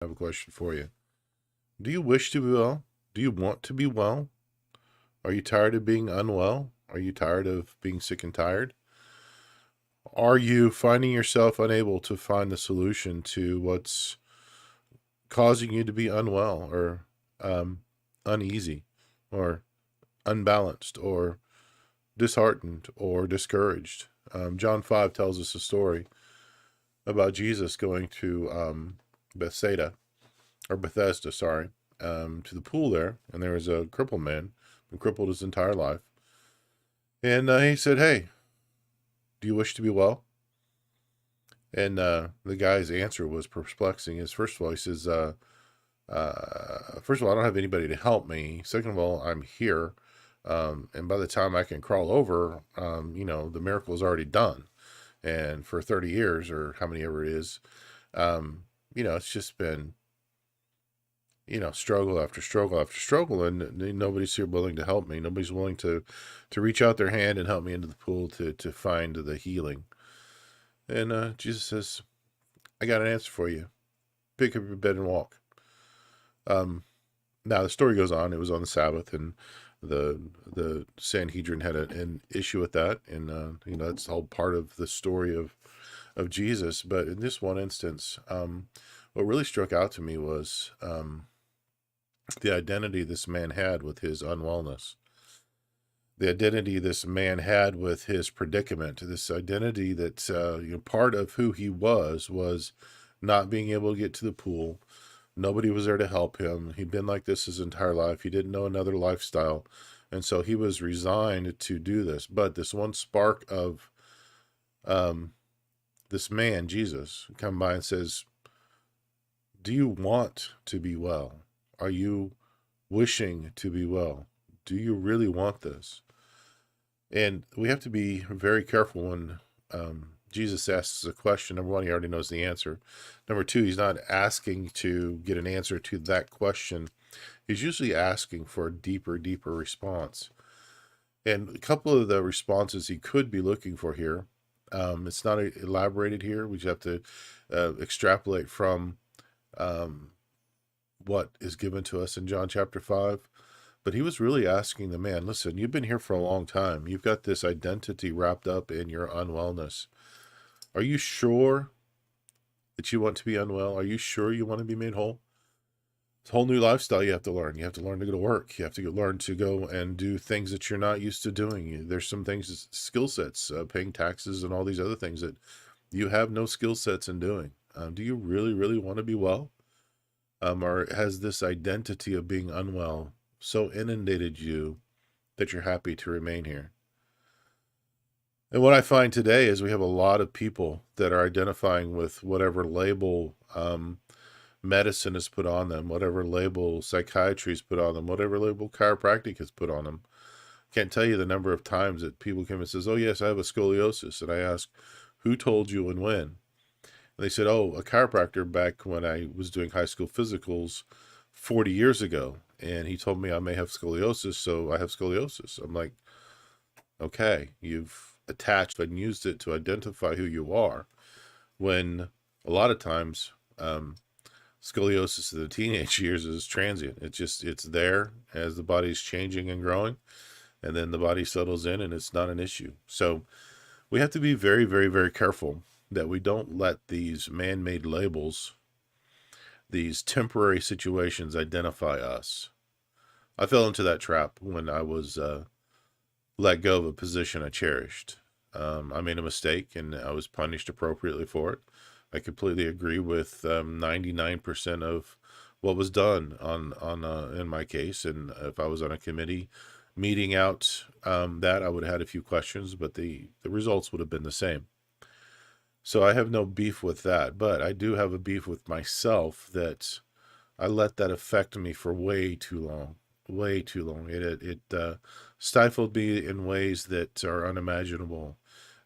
I have a question for you. Do you wish to be well? Do you want to be well? Are you tired of being unwell? Are you tired of being sick and tired? Are you finding yourself unable to find the solution to what's causing you to be unwell or uneasy or unbalanced or disheartened or discouraged? John 5 tells us a story about Jesus going to Bethesda, sorry, to the pool there, and there was a crippled man, been crippled his entire life. And he said, "Hey, do you wish to be well?" And the guy's answer was perplexing. Is first of all, he says, first of all, I don't have anybody to help me. Second of all, I'm here. And by the time I can crawl over, the miracle is already done. And for 30 years or how many ever it is, it's just been, struggle after struggle after struggle. And nobody's here willing to help me. Nobody's willing to reach out their hand and help me into the pool to find the healing. And Jesus says, I got an answer for you. Pick up your bed and walk. Now the story goes on. It was on the Sabbath, and the Sanhedrin had an issue with that, and that's all part of the story of Jesus. But in this one instance, what really struck out to me was the identity this man had with his unwellness, the identity this man had with his predicament, this identity that part of who he was not being able to get to the pool. Nobody was there to help him. He'd been like this his entire life. He didn't know another lifestyle. And so he was resigned to do this. But this one spark of this man, Jesus, come by and says, do you want to be well? Are you wishing to be well? Do you really want this? And we have to be very careful when Jesus asks a question. Number one, he already knows the answer. Number two, he's not asking to get an answer to that question. He's usually asking for a deeper response. And a couple of the responses he could be looking for here, it's not elaborated here. We just have to extrapolate from what is given to us in John chapter 5. But he was really asking the man, listen, you've been here for a long time. You've got this identity wrapped up in your unwellness. Are you sure that you want to be unwell? Are you sure you want to be made whole? It's a whole new lifestyle you have to learn. You have to learn to go to work. You have to learn to go and do things that you're not used to doing. There's some things, skill sets, paying taxes and all these other things that you have no skill sets in doing. Do you really want to be well? Or has this identity of being unwell so inundated you that you're happy to remain here? And what I find today is we have a lot of people that are identifying with whatever label medicine is put on them, whatever label psychiatry is put on them, whatever label chiropractic is put on them. Can't tell you the number of times that people come and says, oh yes, I have a scoliosis. And I ask, who told you and when? And they said, oh, a chiropractor back when I was doing high school physicals 40 years ago. And he told me I may have scoliosis, so I have scoliosis. I'm like, okay, you've attached and used it to identify who you are, when a lot of times scoliosis in the teenage years is transient. It's there as the body's changing and growing, and then the body settles in and it's not an issue. So we have to be very careful that we don't let these man-made labels, these temporary situations, identify us. I fell into that trap when I was let go of a position I cherished. I made a mistake and I was punished appropriately for it. I completely agree with 99% of what was done on in my case. And if I was on a committee meeting out that, I would have had a few questions, but the results would have been the same. So I have no beef with that, but I do have a beef with myself that I let that affect me for way too long. Way too long. It stifled me in ways that are unimaginable,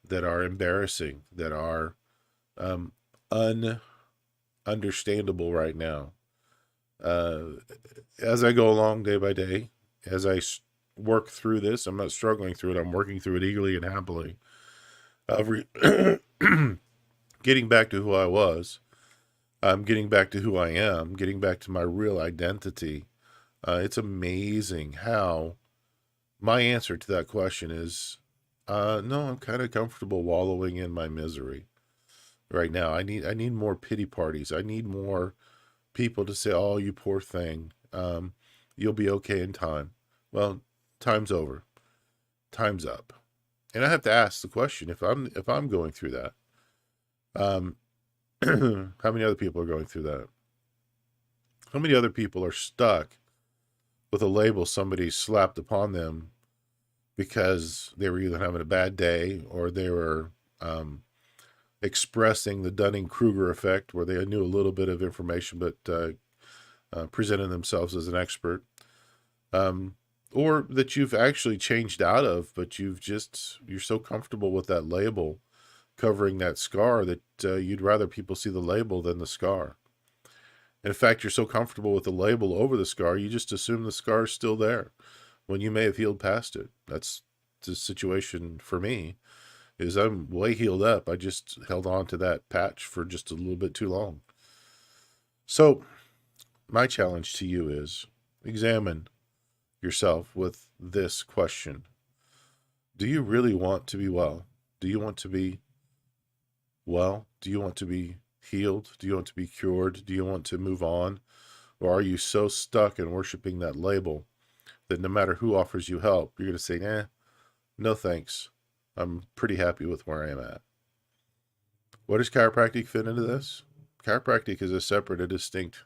that are embarrassing, that are ununderstandable right now. As I go along day by day, as I work through this, I'm not struggling through it. I'm working through it eagerly and happily. Getting back to who I was, I'm getting back to who I am, getting back to my real identity. It's amazing how my answer to that question is, no, I'm kind of comfortable wallowing in my misery right now. I need more pity parties. I need more people to say, "Oh, you poor thing. You'll be okay in time." Well, time's over. Time's up. And I have to ask the question, if I'm going through that, um, how many other people are going through that? How many other people are stuck with a label somebody slapped upon them because they were either having a bad day or they were expressing the Dunning-Kruger effect, where they knew a little bit of information but presented themselves as an expert, um, or that you've actually changed out of, but you're so comfortable with that label covering that scar that you'd rather people see the label than the scar. In fact, you're so comfortable with the label over the scar, you just assume the scar is still there when you may have healed past it. That's the situation for me, is I'm way healed up. I just held on to that patch for just a little bit too long. So my challenge to you is, examine yourself with this question. Do you really want to be well? Do you want to be well? Do you want to be healed? Do you want to be cured? Do you want to move on? Or are you so stuck in worshiping that label that no matter who offers you help, you're going to say, no thanks. I'm pretty happy with where I am at. What does chiropractic fit into this? Chiropractic is a separate and distinct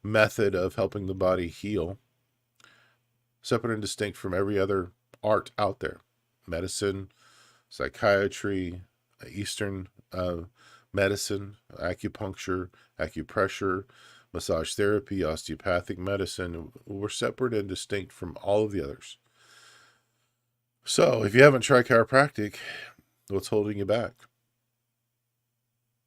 method of helping the body heal, separate and distinct from every other art out there. Medicine, psychiatry, Eastern medicine, acupuncture, acupressure, massage therapy, osteopathic medicine. We're separate and distinct from all of the others. So if you haven't tried chiropractic, what's holding you back?